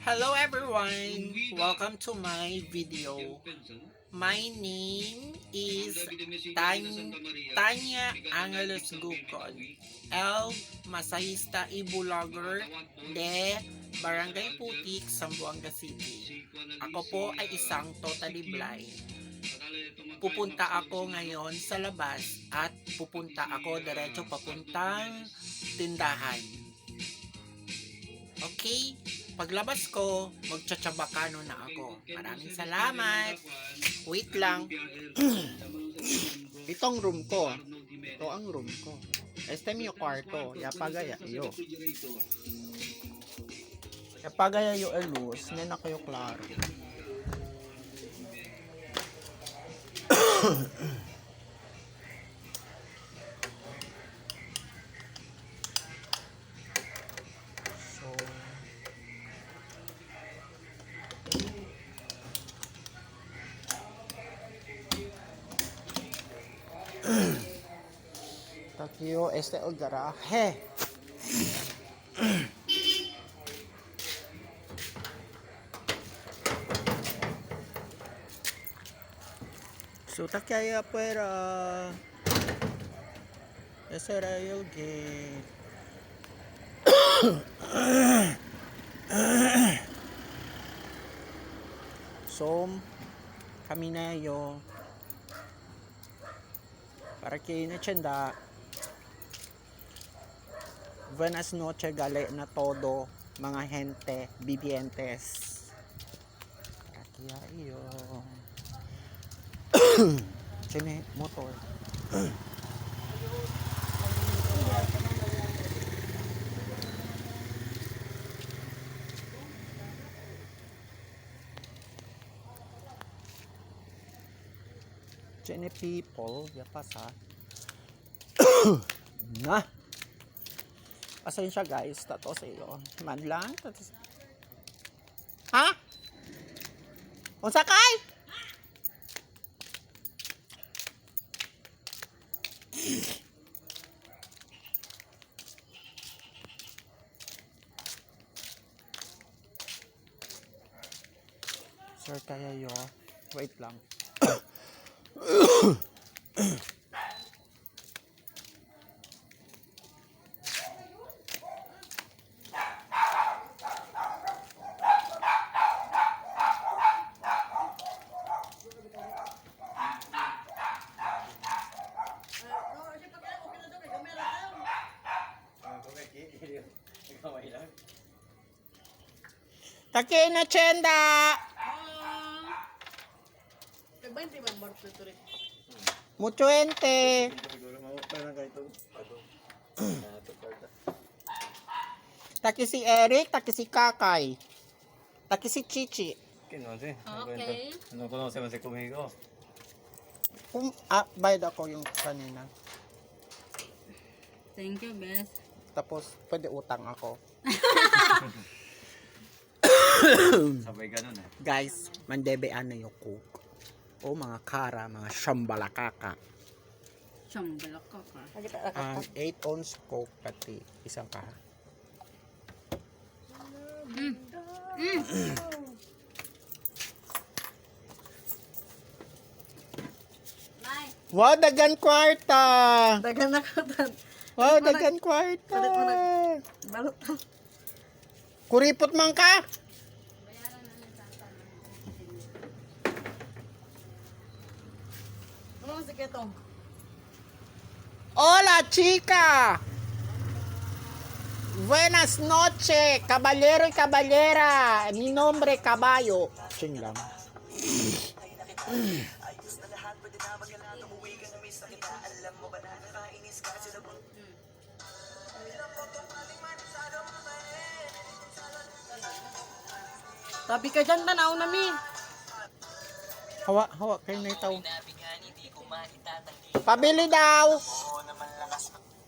Hello everyone! Welcome to my video. My name is Tanya Angeles Gukon, El Masahista Ibulogger de Barangay Putik, Zamboanga City. Ako po ay isang totally blind. Pupunta ako ngayon sa labas at pupunta ako diretso papuntang tindahan. Okay? Paglabas ko, magtsatsabakano na ako. Maraming salamat. Wait lang. Itong room ko. Ito ang room ko. Este mio kwarto. Yapagaya iyo. Yapagaya yo elus. Nena kayo klaro. Takyo este el garaje. So takya afuera. Ese era el gate. So kami na yo. Para kayo na tiyenda. Buenas noches, gale na todo, mga gente, vivientes. Kaya iyo. Sine, motor. Sine people, ya pasa. Na. Pasensya guys, tato sa iyo. Man lang. Ha? Unsa kay? Sir, kaya yo. Wait lang. Taki na tiyenda! Mucho ente! Taki si Eric, taki si Kakay. Taki si Chichi. Okay. No conocemos ese conmigo. Bayad ako yung kanina. Thank you, best. Tapos, pwede utang ako. Sabay ganun eh. Guys, mandebe ano yung coke. O mga kara, mga shambalakaka. Siyang balaka ka. 8 ounce coke pati isang kaha. Wow, dagan kwarta! Dagan na ka. Wow, dagan kwarta! Balot ka. Kuripot man ka! Ano si Ketong? Hola, chica! Buenas noches, caballero y caballera. Mi nombre Caballo. Ching lang. Tabi ka dyan, tanaw na mi. Hawa kayo na itaw. Pabili daw.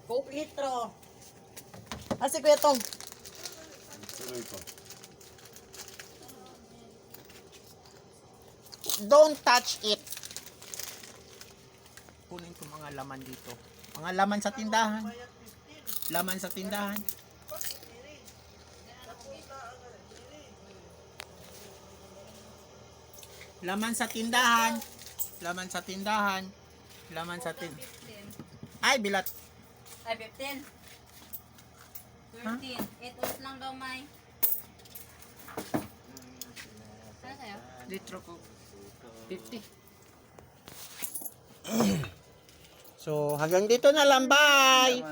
Coke litro. Si Ketong. Don't touch it. Kunin ko mga laman dito. Mga laman sa tindahan. Laman sa tindahan. Laman sa tindahan. Laman sa tindahan. Laman sa tindahan. Ay, bilat. Ay, 15. 13. 8 ounce lang daw, May. Ano sa'yo? Litro ko. 50. So, hanggang dito na lang. Bye!